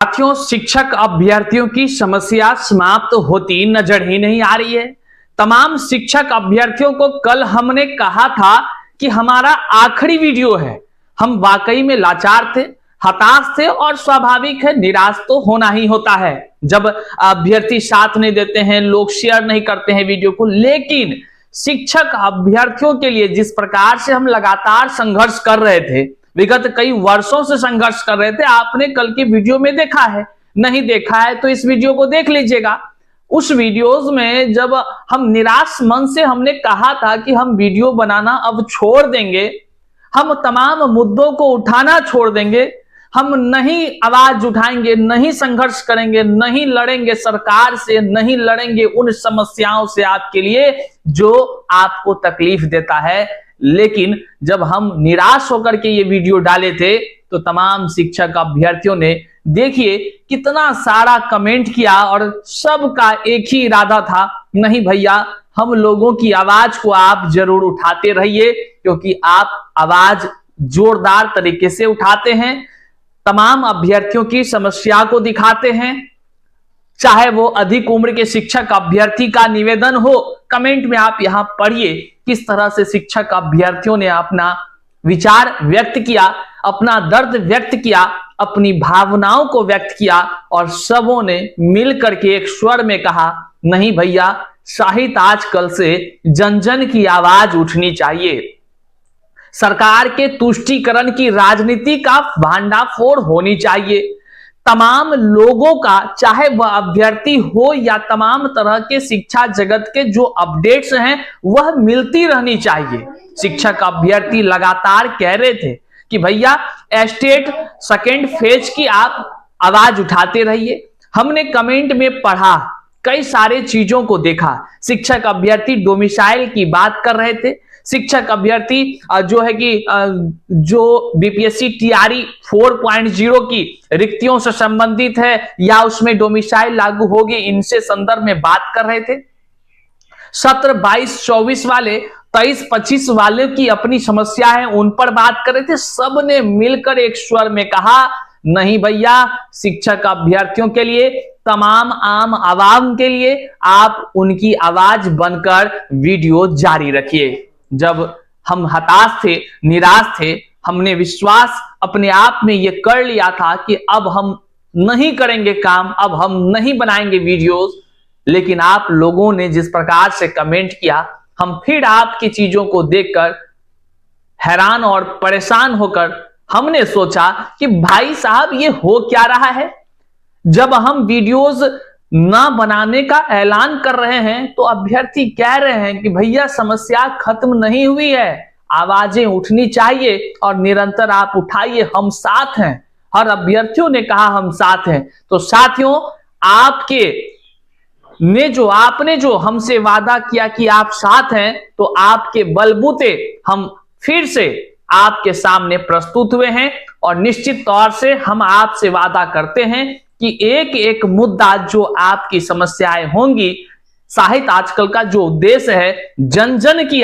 साथियों, शिक्षक अभ्यर्थियों की समस्या समाप्त होती नजर ही नहीं आ रही है। तमाम शिक्षक अभ्यर्थियों को कल हमने कहा था कि हमारा आखिरी वीडियो है। हम वाकई में लाचार थे, हताश थे और स्वाभाविक है निराश तो होना ही होता है जब अभ्यर्थी साथ नहीं देते हैं, लोग शेयर नहीं करते हैं वीडियो को। लेकिन शिक्षक अभ्यर्थियों के लिए जिस प्रकार से हम लगातार संघर्ष कर रहे थे, विगत कई वर्षों से संघर्ष कर रहे थे, आपने कल की वीडियो में देखा है। नहीं देखा है तो इस वीडियो को देख लीजिएगा। उस वीडियोस में जब हम निराश मन से हमने कहा था कि हम वीडियो बनाना अब छोड़ देंगे, हम तमाम मुद्दों को उठाना छोड़ देंगे, हम नहीं आवाज उठाएंगे, नहीं संघर्ष करेंगे, नहीं लड़ेंगे सरकार से, नहीं लड़ेंगे उन समस्याओं से आपके लिए जो आपको तकलीफ देता है। लेकिन जब हम निराश होकर के ये वीडियो डाले थे तो तमाम शिक्षक अभ्यर्थियों ने देखिए कितना सारा कमेंट किया और सबका एक ही इरादा था, नहीं भैया हम लोगों की आवाज को आप जरूर उठाते रहिए, क्योंकि आप आवाज जोरदार तरीके से उठाते हैं, तमाम अभ्यर्थियों की समस्या को दिखाते हैं। चाहे वो अधिक उम्र के शिक्षक अभ्यर्थी का निवेदन हो, कमेंट में आप यहां पढ़िए किस तरह से शिक्षक अभ्यर्थियों ने अपना विचार व्यक्त किया, अपना दर्द व्यक्त किया, अपनी भावनाओं को व्यक्त किया और सबों ने मिलकर के एक स्वर में कहा, नहीं भैया साहित्य आजकल से जन जन की आवाज उठनी चाहिए। सरकार के तुष्टीकरण की राजनीति का भांडाफोड़ होनी चाहिए। तमाम लोगों का, चाहे वह अभ्यर्थी हो या तमाम तरह के शिक्षा जगत के जो अपडेट्स हैं वह मिलती रहनी चाहिए। शिक्षक अभ्यर्थी लगातार कह रहे थे कि भैया स्टेट सेकेंड फेज की आप आवाज उठाते रहिए। हमने कमेंट में पढ़ा, कई सारे चीजों को देखा। शिक्षक अभ्यर्थी डोमिसाइल की बात कर रहे थे, शिक्षक अभ्यर्थी जो है कि जो बीपीएससी टीआरई 4.0 की रिक्तियों से संबंधित है या उसमें डोमिसाइल लागू होगी, इनसे संदर्भ में बात कर रहे थे। सत्र 22-24 वाले, 23-25 वाले की अपनी समस्या है उन पर बात कर रहे थे। सबने मिलकर एक स्वर में कहा, नहीं भैया शिक्षक अभ्यर्थियों के लिए, तमाम आम आवाम के लिए आप उनकी आवाज बनकर वीडियो जारी रखिए। जब हम हताश थे, निराश थे, हमने विश्वास अपने आप में यह कर लिया था कि अब हम नहीं करेंगे काम, अब हम नहीं बनाएंगे वीडियोस। लेकिन आप लोगों ने जिस प्रकार से कमेंट किया, हम फिर आपकी चीजों को देखकर हैरान और परेशान होकर हमने सोचा कि भाई साहब ये हो क्या रहा है। जब हम वीडियोस ना बनाने का ऐलान कर रहे हैं तो अभ्यर्थी कह रहे हैं कि भैया समस्या खत्म नहीं हुई है, आवाजें उठनी चाहिए और निरंतर आप उठाइए, हम साथ हैं। हर अभ्यर्थियों ने कहा हम साथ हैं। तो साथियों, आपने जो हमसे वादा किया कि आप साथ हैं, तो आपके बलबूते हम फिर से आपके सामने प्रस्तुत हुए हैं और निश्चित तौर से हम आपसे वादा करते हैं कि एक एक मुद्दा जो आपकी समस्याएं होंगी, साहित्य आजकल का जो उद्देश्य है जन जन की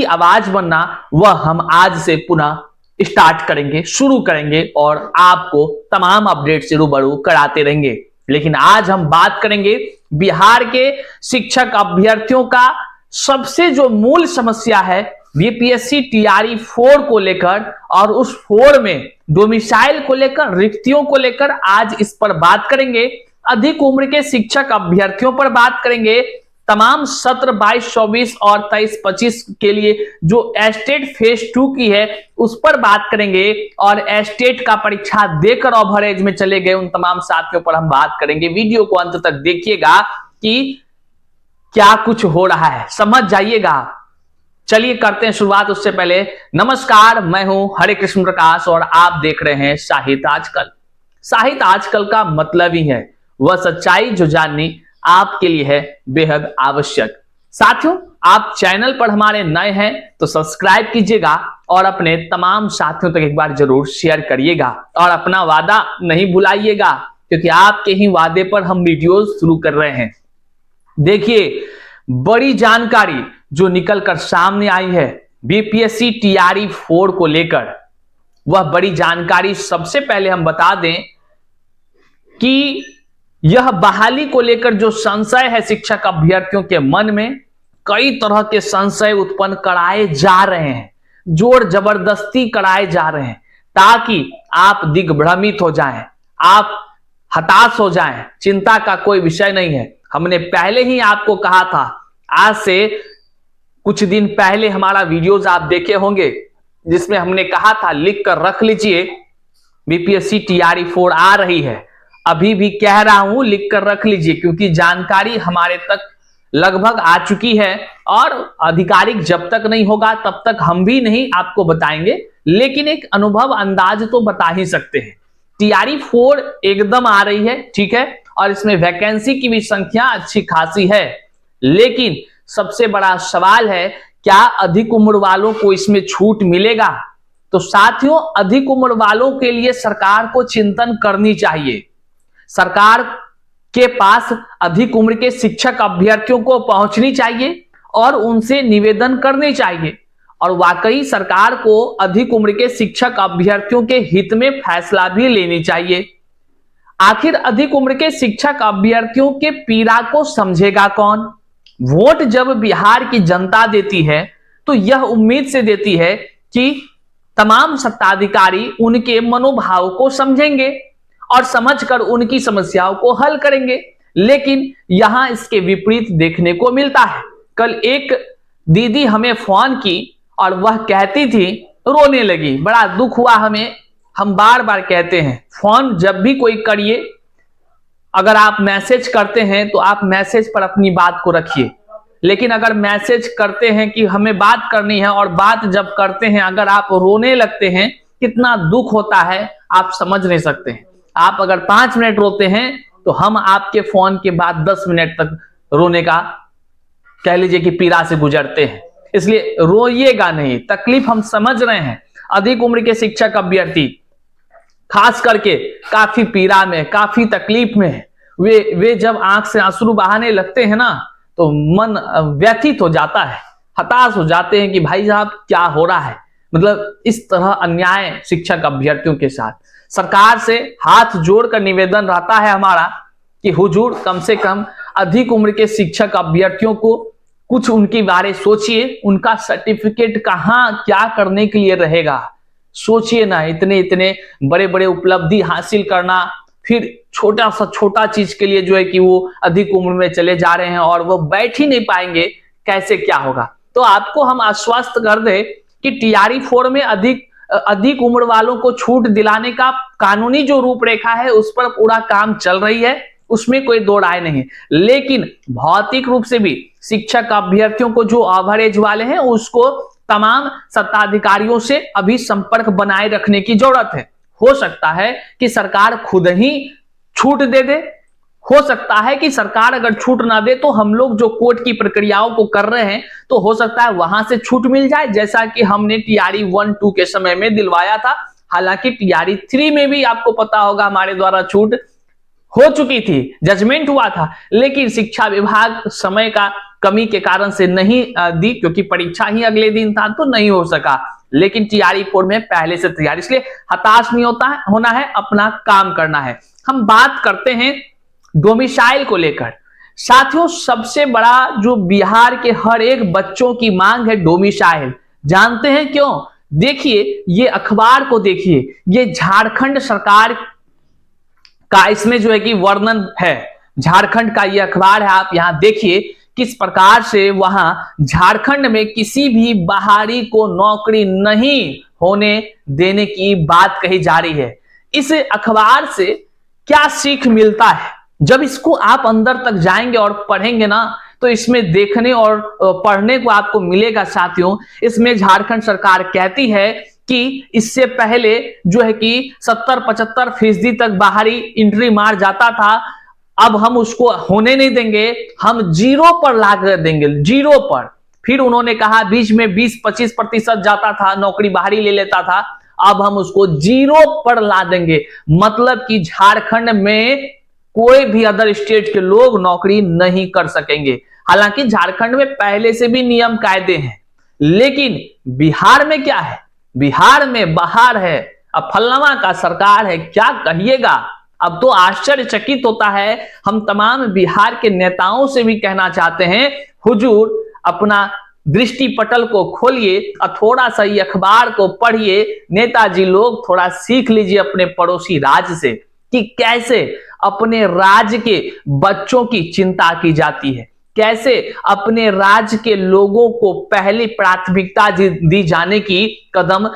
आवाज बनना, वह हम आज से पुनः स्टार्ट करेंगे, शुरू करेंगे और आपको तमाम अपडेट से रूबरू कराते रहेंगे। लेकिन आज हम बात करेंगे बिहार के शिक्षक अभ्यर्थियों का सबसे जो मूल समस्या है बीपीएससी टीआरई 4 को लेकर, और उस 4 में डोमिसाइल को लेकर, रिक्तियों को लेकर आज इस पर बात करेंगे। अधिक उम्र के शिक्षक अभ्यर्थियों पर बात करेंगे। तमाम सत्र 22-24 और 23-25 के लिए जो स्टेट फेज 2 की है उस पर बात करेंगे और स्टेट का परीक्षा देकर ओवरेज में चले गए उन तमाम साथियों पर हम बात करेंगे। वीडियो को अंत तक देखिएगा कि क्या कुछ हो रहा है, समझ जाइएगा। चलिए करते हैं शुरुआत। उससे पहले नमस्कार, मैं हूं हरे कृष्ण प्रकाश और आप देख रहे हैं साहित्य आजकल। साहित्य आजकल का मतलब ही है वह सच्चाई जो जाननी आपके लिए है बेहद आवश्यक। साथियों, आप चैनल पर हमारे नए हैं तो सब्सक्राइब कीजिएगा और अपने तमाम साथियों तक एक बार जरूर शेयर करिएगा और अपना वादा नहीं भुलाइएगा, क्योंकि आपके ही वादे पर हम वीडियोस शुरू कर रहे हैं। देखिए, बड़ी जानकारी जो निकलकर सामने आई है बीपीएससी टीआरई 4 को लेकर, वह बड़ी जानकारी सबसे पहले हम बता दें कि यह बहाली को लेकर जो संशय है शिक्षक अभ्यर्थियों के मन में, कई तरह के संशय उत्पन्न कराए जा रहे हैं, जोर जबरदस्ती कराए जा रहे हैं, ताकि आप दिग्भ्रमित हो जाएं, आप हताश हो जाएं। चिंता का कोई विषय नहीं है। हमने पहले ही आपको कहा था, आज से कुछ दिन पहले हमारा वीडियोस आप देखे होंगे, जिसमें हमने कहा था लिख कर रख लीजिए, बीपीएससी टीआरई 4 आ रही है। अभी भी कह रहा हूं लिख कर रख लीजिए, क्योंकि जानकारी हमारे तक लगभग आ चुकी है और आधिकारिक जब तक नहीं होगा तब तक हम भी नहीं आपको बताएंगे, लेकिन एक अनुभव अंदाज तो बता ही सकते हैं। टीआरई 4 एकदम आ रही है, ठीक है, और इसमें वैकेंसी की भी संख्या अच्छी खासी है, लेकिन सबसे बड़ा सवाल है क्या अधिक उम्र वालों को इसमें छूट मिलेगा? तो साथियों, अधिक उम्र वालों के लिए सरकार को चिंतन करनी चाहिए। सरकार के पास अधिक उम्र के शिक्षक अभ्यर्थियों को पहुंचनी चाहिए और उनसे निवेदन करने चाहिए, और वाकई सरकार को अधिक उम्र के शिक्षक अभ्यर्थियों के हित में फैसला भी लेनी चाहिए। आखिर अधिक उम्र के शिक्षक अभ्यर्थियों के पीड़ा को समझेगा कौन? वोट जब बिहार की जनता देती है तो यह उम्मीद से देती है कि तमाम सत्ताधिकारी उनके मनोभाव को समझेंगे और समझकर उनकी समस्याओं को हल करेंगे, लेकिन यहां इसके विपरीत देखने को मिलता है। कल एक दीदी हमें फोन की और वह कहती थी, रोने लगी, बड़ा दुख हुआ हमें। हम बार बार कहते हैं फोन जब भी कोई करिए, अगर आप मैसेज करते हैं तो आप मैसेज पर अपनी बात को रखिए, लेकिन अगर मैसेज करते हैं कि हमें बात करनी है और बात जब करते हैं अगर आप रोने लगते हैं, कितना दुख होता है आप समझ नहीं सकते हैं। आप अगर 5 मिनट रोते हैं तो हम आपके फोन के बाद 10 मिनट तक रोने का कह लीजिए कि पीड़ा से गुजरते हैं। इसलिए रोइएगा नहीं, तकलीफ हम समझ रहे हैं। अधिक उम्र के शिक्षक अभ्यर्थी खास करके काफी पीड़ा में, काफी तकलीफ में है। वे जब आंख से आंसू बहाने लगते हैं ना तो मन व्यथित हो जाता है, हताश हो जाते हैं कि भाई साहब क्या हो रहा है। मतलब इस तरह अन्याय शिक्षक अभ्यर्थियों के साथ। सरकार से हाथ जोड़कर निवेदन रहता है हमारा कि हुजूर कम से कम अधिक उम्र के शिक्षक अभ्यर्थियों को कुछ उनके बारे सोचिए, उनका सर्टिफिकेट कहां क्या करने के लिए रहेगा। सोचिए ना, इतने इतने बड़े बड़े उपलब्धि हासिल करना, फिर छोटा सा छोटा चीज के लिए जो है कि वो अधिक उम्र में चले जा रहे हैं और वो बैठ ही नहीं पाएंगे, कैसे क्या होगा। तो आपको हम आश्वस्त कर दे कि टीआरई 4 में अधिक उम्र वालों को छूट दिलाने का कानूनी जो रूपरेखा है उस पर पूरा काम चल रही है, उसमें कोई दो राय नहीं। लेकिन भौतिक रूप से भी शिक्षक अभ्यर्थियों को जो ओवरेज वाले हैं उसको तमाम सत्ताधिकारियों से अभी संपर्क बनाए रखने की जरूरत है। हो सकता है कि सरकार खुद ही छूट दे दे, हो सकता है कि सरकार अगर छूट ना दे तो हम लोग जो कोर्ट की प्रक्रियाओं को कर रहे हैं तो हो सकता है वहां से छूट मिल जाए, जैसा कि हमने टीआरई 1-2 के समय में दिलवाया था। हालांकि टीआरई 3 में भी आपको पता होगा हमारे द्वारा छूट हो चुकी थी, जजमेंट हुआ था, लेकिन शिक्षा विभाग समय का कमी के कारण से नहीं दी, क्योंकि परीक्षा ही अगले दिन था तो नहीं हो सका। लेकिन टीआरई 4 में पहले से तैयार, इसलिए हताश नहीं होना है, अपना काम करना है। हम बात करते हैं डोमिसाइल को लेकर। साथियों, सबसे बड़ा जो बिहार के हर एक बच्चों की मांग है डोमिसाइल। जानते हैं क्यों? देखिए, ये अखबार को देखिए, ये झारखंड सरकार का इसमें जो है कि वर्णन है। झारखंड का ये अखबार है, आप यहां देखिए किस प्रकार से वहां झारखंड में किसी भी बाहरी को नौकरी नहीं होने देने की बात कही जा रही है। इस अखबार से क्या सीख मिलता है? जब इसको आप अंदर तक जाएंगे और पढ़ेंगे ना तो इसमें देखने और पढ़ने को आपको मिलेगा। साथियों, इसमें झारखंड सरकार कहती है कि इससे पहले जो है कि 70-75% तक बाहरी एंट्री मार जाता था, अब हम उसको होने नहीं देंगे, हम 0 पर लाकर देंगे, 0 पर। फिर उन्होंने कहा बीच में 20-25% जाता था, नौकरी बाहरी ले लेता था, अब हम उसको 0 पर ला देंगे। मतलब कि झारखंड में कोई भी अदर स्टेट के लोग नौकरी नहीं कर सकेंगे। हालांकि झारखंड में पहले से भी नियम कायदे हैं, लेकिन बिहार में क्या है? बिहार में बाहर है, अब फलनामा का सरकार है, क्या कहिएगा। अब तो आश्चर्यचकित होता है। हम तमाम बिहार के नेताओं से भी कहना चाहते हैं, हुजूर अपना दृष्टि पटल को खोलिए और थोड़ा सा ये अखबार को पढ़िए। नेताजी लोग थोड़ा सीख लीजिए अपने पड़ोसी राज्य से कि कैसे अपने राज्य के बच्चों की चिंता की जाती है, कैसे अपने राज्य के लोगों को पहली प्राथमिकता दी जाने की कदम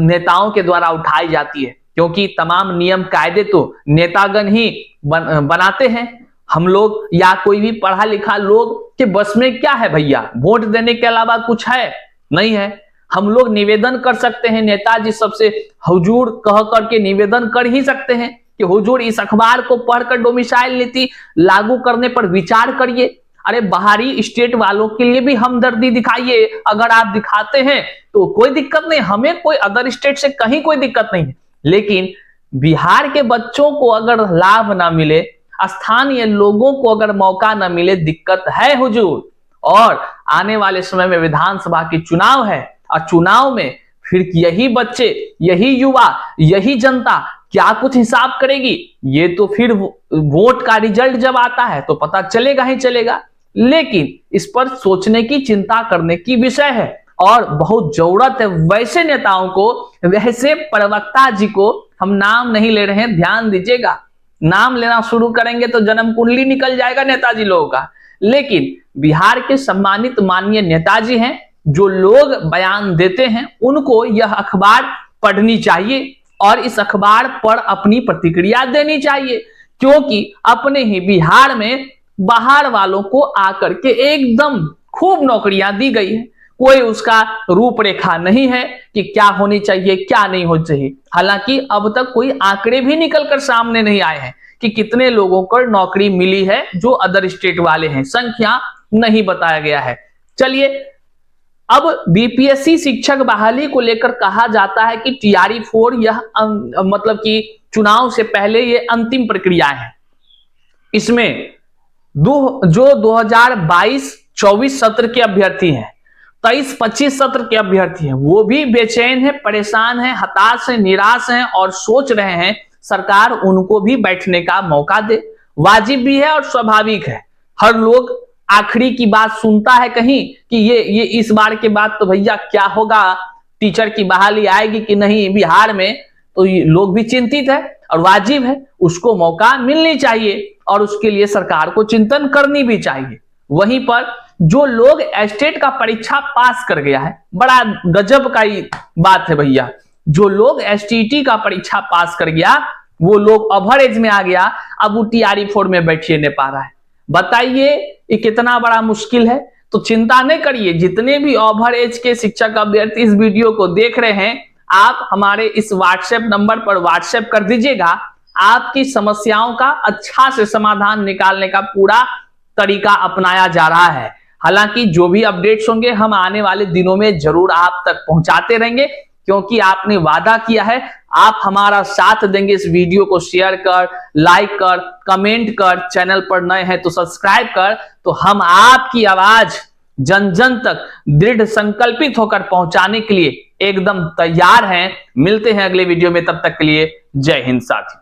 नेताओं के द्वारा उठाई जाती है। क्योंकि तमाम नियम कायदे तो नेतागण ही बनाते हैं। हम लोग या कोई भी पढ़ा लिखा लोग के बस में क्या है भैया, वोट देने के अलावा कुछ है नहीं है। हम लोग निवेदन कर सकते हैं नेताजी सबसे, हुजूर कह करके निवेदन कर ही सकते हैं कि हुजूर इस अखबार को पढ़कर डोमिसाइल नीति लागू करने पर विचार करिए। अरे बाहरी स्टेट वालों के लिए भी हमदर्दी दिखाइए। अगर आप दिखाते हैं तो कोई दिक्कत नहीं, हमें कोई अदर स्टेट से कहीं कोई दिक्कत नहीं है। लेकिन बिहार के बच्चों को अगर लाभ ना मिले, स्थानीय लोगों को अगर मौका ना मिले, दिक्कत है हुजूर। और आने वाले समय में विधानसभा की चुनाव है और चुनाव में फिर यही बच्चे, यही युवा, यही जनता क्या कुछ हिसाब करेगी। ये तो फिर वोट का रिजल्ट जब आता है तो पता चलेगा ही चलेगा। लेकिन इस पर सोचने की, चिंता करने की विषय है और बहुत जरूरत है वैसे नेताओं को, वैसे प्रवक्ता जी को। हम नाम नहीं ले रहे हैं, ध्यान दीजिएगा। नाम लेना शुरू करेंगे तो जन्म कुंडली निकल जाएगा नेताजी लोगों का। लेकिन बिहार के सम्मानित माननीय नेताजी हैं, जो लोग बयान देते हैं उनको यह अखबार पढ़नी चाहिए और इस अखबार पर अपनी प्रतिक्रिया देनी चाहिए। क्योंकि अपने ही बिहार में बाहर वालों को आकर के एकदम खूब नौकरियां दी गई है। कोई उसका रूपरेखा नहीं है कि क्या होनी चाहिए, क्या नहीं होनी चाहिए। हालांकि अब तक कोई आंकड़े भी निकलकर सामने नहीं आए हैं कि कितने लोगों को नौकरी मिली है जो अदर स्टेट वाले हैं, संख्या नहीं बताया गया है। चलिए, अब बीपीएससी शिक्षक बहाली को लेकर कहा जाता है कि टीआरई 4 यह मतलब कि चुनाव से पहले ये अंतिम प्रक्रिया है। इसमें जो 2022-24 सत्र के अभ्यर्थी हैं, 23-25 सत्र के अभ्यर्थी हैं, वो भी बेचैन है, परेशान है, हताश है, निराश हैं और सोच रहे हैं सरकार उनको भी बैठने का मौका दे। वाजिब भी है और स्वाभाविक है। हर लोग आखिरी की बात सुनता है कहीं कि ये इस बार के बाद तो भैया क्या होगा, टीचर की बहाली आएगी कि नहीं बिहार में, तो लोग भी चिंतित है और वाजिब है, उसको मौका मिलनी चाहिए और उसके लिए सरकार को चिंतन करनी भी चाहिए। वहीं पर जो लोग एस्टेट का परीक्षा पास कर गया है, बड़ा गजब का बात है भैया, जो लोग एसटीटी का परीक्षा पास कर गया, वो लोग ओवर एज में आ गया, अब वो टीआरई 4 में बैठिए नहीं पा रहा है। बताइए ये कितना बड़ा मुश्किल है। तो चिंता नहीं करिए, जितने भी ओवर एज के शिक्षक अभ्यर्थी इस वीडियो को देख रहे हैं, आप हमारे इस व्हाट्सएप नंबर पर व्हाट्सएप कर दीजिएगा। आपकी समस्याओं का अच्छा से समाधान निकालने का पूरा तरीका अपनाया जा रहा है। हालांकि जो भी अपडेट्स होंगे हम आने वाले दिनों में जरूर आप तक पहुंचाते रहेंगे, क्योंकि आपने वादा किया है आप हमारा साथ देंगे। इस वीडियो को शेयर कर, लाइक कर, कमेंट कर, चैनल पर नए हैं तो सब्सक्राइब कर। तो हम आपकी आवाज जन जन तक दृढ़ संकल्पित होकर पहुंचाने के लिए एकदम तैयार हैं। मिलते हैं अगले वीडियो में, तब तक के लिए जय हिंद साथियों।